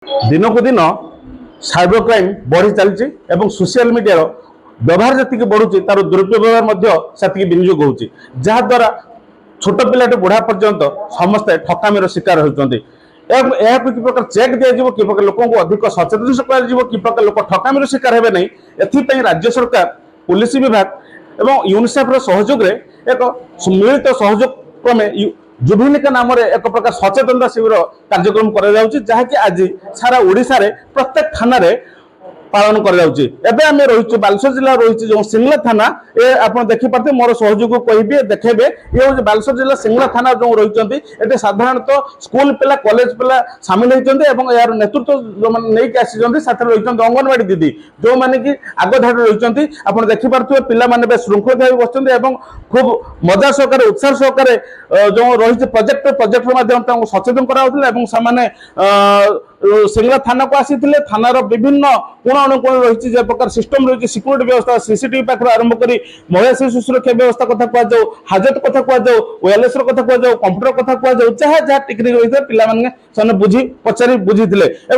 दिनकू दिन cyber crime बढ़ी चलती सोशल मीडिया व्यवहार जी बढ़ुची तार दुरुपव्यवहार से विनियोग हो जहाद्वारा छोट पिलाटे बुढ़ा पर्यंत समस्ते ठकामीर शिकार होती कि प्रकार चेक दिज्व कि प्रकार लोक अधिक सचेतन कि प्रकार लोक ठकामीर शिकार हे नहीं एथपाई राज्य सरकार पुलिस विभाग और यूनिसेफ सहयोग एक मिलित सहयोग क्रमे जुभेनिका नाम एक प्रकार सचेतनता शिविर कार्यक्रम करा आज सारा ओडिशा रे प्रत्येक थाना रे पालन करें रही बालेश्वर जिला रही जो सिंगला थाना ये आप देखिपारे मोर सहयोग कहे देखेबे ये हूँ बालेश्वर जिला सिंगला थाना जो रही साधारणतः स्कूल पिला कॉलेज पिला सामिल होती यार नेतृत्व जो मैंने आसी रही अंगनवाड़ी दीदी जो मैंने कि आग धाड़ रही आप देखिपे पिला श्रृंखलित भाव बसते खूब मजा सहकार उत्साह सहकार जो रही प्रोजेक्टर माध्यम सचेतन कराने सिंगला थाना को आसी थानार विभिन्न कोण अनुकोण रही प्रकार सिस्टम रही सिक्यूरीटी व्यवस्था सीसीटीवी पाखर आरंभ कर महिला शिशु सुरक्षा व्यवस्था कथा कहुँ हाजत कथा कहुँ वायरलेस कथा कहुँ कंप्यूटर कथा कहुँ जहाँ जहाँ टेक्निक रही है बुझी पचारि बुझी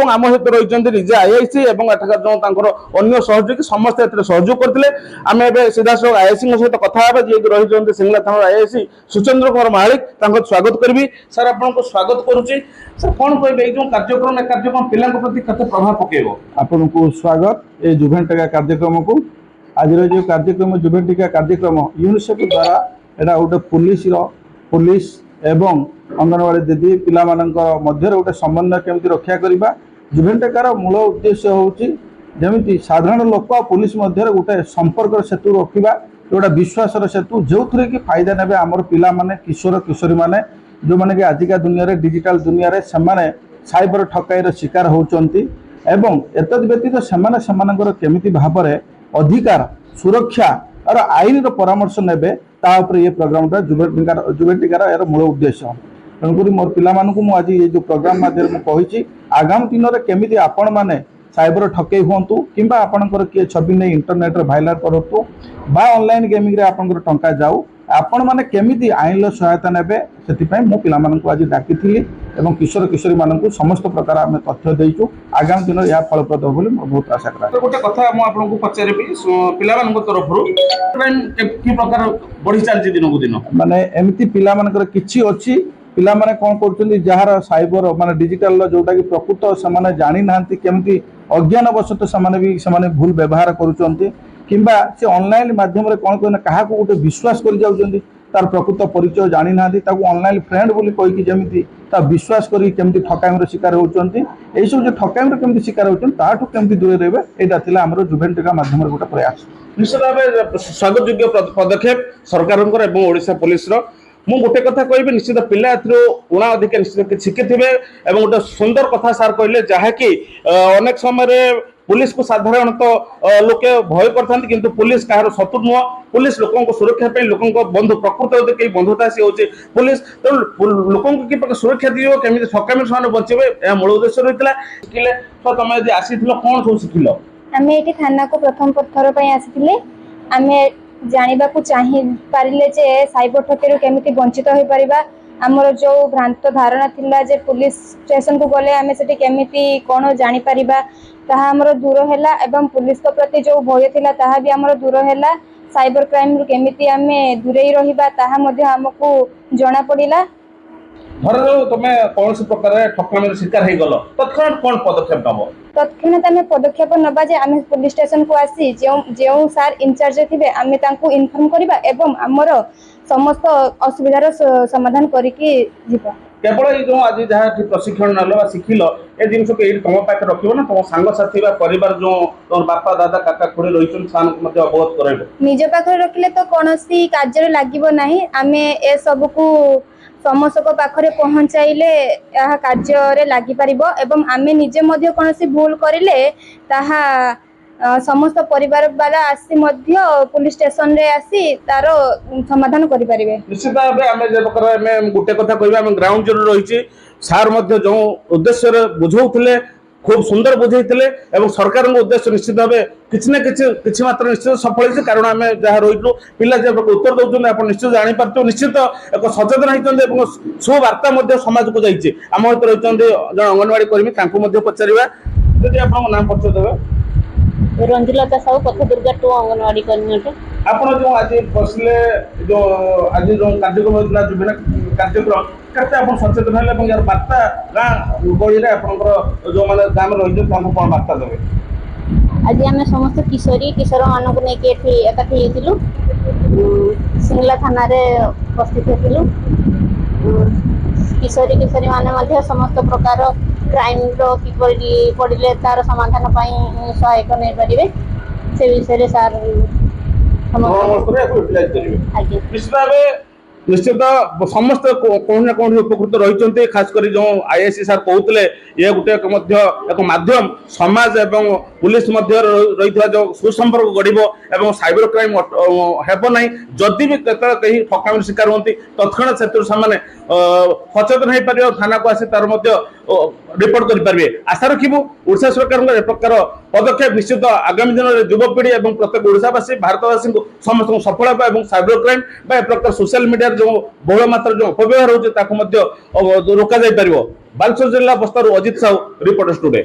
आम सहित रही निजे आईआईसी एठार जो अन्य सहयोगी समस्ते सहयोग करते आम ए सीधा सड़क आईआईसी सहित कथा जी रही सिंगला थाना आईआईसी सुचंद्र कुमार महालिक स्वागत करी सर आपको स्वागत करुच्ची सर कौन कहे जो कार्यक्रम पिला प्रति कते प्रभाव पकेब आपन को स्वागत ए जुभेन टीका कार्यक्रम को आज जो कार्यक्रम जुभेन टीका कार्यक्रम यूनिसेफ द्वारा एटा गोटे पुलिस एवं अंगनवाड़ी दीदी पिला मध्य गोटे समन्वय केमती रक्षा करवा जुभेन टीकार मूल उद्देश्य होची जेमिति साधारण लोक पुलिस मध्य गोटे संपर्क सेतु रखा गोटे विश्वास सेतु जो थी कि फायदा ने आमर पिला माने किशोर किशोरी माने जो माने कि आजिका दुनिया रे डिजिटल दुनिया रे समाने साइबर ठकाईर शिकार होचंती एवं एतद व्यतीत सेमानकर केमिति भाबरे अधिकार सुरक्षा और आईन परामर्श नेबे ता ऊपर ये प्रोग्रामटा जुभेटिकार यार मूल उद्देश्य तेणुक मोर पिला मानकु आज ये जो प्रोग्राम माध्यम कही आगामी दिन में केमिति आपण माने साइबर ठकई हुंतु किंबा आपणकर किए छवि नहीं इंटरनेट रे भाइराल करतु बा ऑनलाइन गेमिंग रे आपणकर टंका जाऊ आपण माने केमिति आईन सहायता नेबे सेति मो पिला मानकु आज डाकी एवं किशोर किशोरी मानकु समस्त प्रकार आम तथ्य देइचु आगामी दिन या फलप्रद हो बहुत आशा करा गोटे कथा मु आपनको पचारिबी पिला मानक तरफरु कि प्रकार बढ़ी चलछि दिनकु दिन माने एमिति पिला मानकर किछि अछि पिला माने कोन करछन्ती जहार साइबर माने डिजिटल जोटा कि प्रकृत से जानि नांती केमिति अज्ञान वशत से भूल व्यवहार करूछन्ती किंबा से ऑनलाइन माध्यम रे कोन कोन कहा को गोटे विश्वास कर जाउछन्ती तार प्रकृत परिचय जानि नांती ताको ऑनलाइन फ्रेंड बोली कहि कि जेमिति ता विश्वास करी केमिति ठकामीर शिकार होउछन्ती एई सब जे ठकामीर केमिति शिकार होउछन्ती ताठु केमिति दूर रहबे एटा थिला हमर जुभेन टीका माध्यम रे गोटे प्रयास निश्चित भाव स्वागत योग्य पदक्षेप सरकार एवं ओडिशा पुलिस मु गोटे कथा कहबी निश्चित पिला उणा अधिक निश्चित शिखी थे गोटे सुंदर कथा सार कहले जहाँकि अनेक समय पुलिस को साधारणतः लोके भय करते किंतु पुलिस कहार शत्रु नुह पुलिस लोक सुरक्षा लोक बंधु प्रकृत कई बंधुता सी होची पुलिस लोक कि सुरक्षा दियो केमी ठकामी से बचे मूल उद्देश्य रही शिखिले तो तुम यदि आसी कौन सब शिखिल आम ये थाना को प्रथम थर आसी आम जानवा चाहे पारे जे साइबर ठकेरु केमिति वंचित हो पारिबा आमर जो भ्रांत धारणा थिला जे पुलिस स्टेशन को गले आमे सेठी केमिति कोन जानि पारिबा ताहा हमर दूर हैला एवं पुलिस को प्रति जो भय थिला ताहा भी हमर दूर हैला साइबर क्राइम रु केमिति आमे दूरेई रहिबा ताहा मध्ये हमकु जणा पडिला धर तुम कौन से प्रकार ठकामी शिकार हो गल तत्क्षणात कौन पदक्षेप नब तत्क्षणात आम पदक्षेप नबा जे आम पुलिस स्टेशन को आसी जो सार इंचार्ज थे आम इनफॉर्म करबा एवं आमर समस्त असुविधार समाधान करिकी जीवा केवल ये जो आज जहाँ प्रशिक्षण नल शिखिल ए जिन को तुम पाखे रख ना तुम सांगसाथी परिवार जो तुम बापा दादा काका खुड़ी रही अवगत कर निज पाखे रखिले तो कौन कार्य लगे ना आम ए सबको समस्त पाखरे पहुँचाइले यह कार्य लगी पारिबो एवं आमे निजे मध्य कोनोसी भूल करिले ताहा समस्त परिवार वाला आसी मध्य पुलिस स्टेशन रे आसी तार समाधान करि परिबे निश्चित भाव आमे जे प्रकार आमे गोटे कथा कहबा आमे ग्राउंड जीरो रहिछि सार मध्य जो उद्देश्य रे बुझौथिले খুব সুন্দর বুঝাইଥିଲେ এবং সরকারଙ୍କ উদ্দেশ্ୟ ନିଶ୍ଚିତ ଭାବେ କିଛି ମାତ୍ର ନିଶ୍ଚିତ ସଫଳ ହେଇଛି କାରଣ ଆମେ ଯାହା ରହିଲୁ ପିଲା ଯେ ଉତ୍ତର ଦେଉଛନ୍ତି ଆପଣ ନିଶ୍ଚିତ ଜାଣିପାରୁଥିବେ ନିଶ୍ଚିତ ଏକ ସଚେତନ ହେଇଛନ୍ତି ଏବଂ ସୁବାର୍ତ୍ତା ମଧ୍ୟ ସମାଜକୁ ଯାଇଛି ଆମ ଭିତରେ ରହିଛନ୍ତି ଜଣେ ଅଙ୍ଗନବାଡି କର୍ମୀ ତାଙ୍କୁ ମଧ୍ୟ ପଚାରିବା ଯଦି ଆପଣଙ୍କ ନାମ ପରିଚୟ ଦେବେ ରଞ୍ଜୁଲତା ସାହୁ ପଥଦୁର୍ଗା 2 ଅଙ୍ଗନବାଡି କର୍ମୀ ଅଟେ। ଆପଣ ଯେଉଁ ଆଜି ବସିଲେ ଯେଉଁ ଆଜି ଯେଉଁ କାର୍ଯ୍ୟକ୍ରମ ହେଇଥିଲା ବିଭିନ୍ନ କାର୍ଯ୍ୟକ୍ରମ କେତେ ଆପଣ ସଚେତନ ହେଲେ ଏବଂ ଏହାର ବାର୍ତ୍ତା ଗାଁ ଗହଳିରେ ଆପଣଙ୍କର ଯେଉଁମାନେ ଗାଁରେ ରହିଛନ୍ତି ତାଙ୍କୁ କ'ଣ ବାର୍ତ୍ତା ଦେବେ? ଆଜି ଆମେ ସମସ୍ତ କିଶୋରମାନଙ୍କୁ ନେଇକି ଏଠି ଏକାଠି ହେଇଥିଲୁ। ସିଙ୍ଗଲା ଥାନାରେ ଉପସ୍ଥିତ ହେଇଥିଲୁ। କିଶୋରୀମାନେ ମଧ୍ୟ ସମସ୍ତ ପ୍ରକାର କ୍ରାଇମର କିପରି ପଡ଼ିଲେ ତାର ସମାଧାନ ପାଇଁ ସହାୟକ ନେଇପାରିବେ ସେ ବିଷୟରେ ସାର୍ ଆଜ୍ଞା ନିଶ୍ଚିତ ଭାବେ ନିଶ୍ଚିତ ସମସ୍ତେ କୋଉଠି ନା କୋଉଠି ଉପକୃତ ରହିଛନ୍ତି ଖାସ କରି ଯେଉଁ ଆଇଆଇସି ସାର୍ କହୁଥିଲେ ଇଏ ଗୋଟେ ମଧ୍ୟ ଏକ ମାଧ୍ୟମ ସମାଜ ଏବଂ ପୁଲିସ ମଧ୍ୟରେ ରହିଥିବା ଯେଉଁ ସୁସମ୍ପର୍କ ଗଢ଼ିବ ଏବଂ ସାଇବର କ୍ରାଇମ ହେବ ନାହିଁ ଯଦି ବି କେତେବେଳେ କେହି ଠକାମିର ଶିକାର ହୁଅନ୍ତି ତତ୍କ୍ଷଣାତ୍ ସେଥିରୁ ସେମାନେ ସଚେତନ ହେଇପାରିବେ ଥାନାକୁ ଆସି ତାର ମଧ୍ୟ ରିପୋର୍ଟ କରିପାରିବେ ଆଶା ରଖିବୁ ଓଡ଼ିଶା ସରକାରଙ୍କ ଏ ପ୍ରକାର ପଦକ୍ଷେପ ନିଶ୍ଚିତ ଆଗାମୀ ଦିନରେ ଯୁବପିଢ଼ି ଏବଂ ପ୍ରତ୍ୟେକ ଓଡ଼ିଶାବାସୀ ଭାରତବାସୀଙ୍କୁ ସମସ୍ତଙ୍କୁ ସଫଳ ହେବା ଏବଂ ସାଇବର କ୍ରାଇମ ବା ଏ ପ୍ରକାର ସୋସିଆଲ ମିଡିଆର ଯେଉଁ ବହୁଳ ମାତ୍ରାରେ ଯେଉଁ ଅପବ୍ୟବହାର ହେଉଛି ତାକୁ ମଧ୍ୟ ରୋକାଯାଇପାରିବ। ବାଲେଶ୍ୱର ଜିଲ୍ଲା ବସ୍ତାରୁ ଅଜିତ ସାହୁ ରିପୋର୍ଟର୍ସ ଟୁଡେ।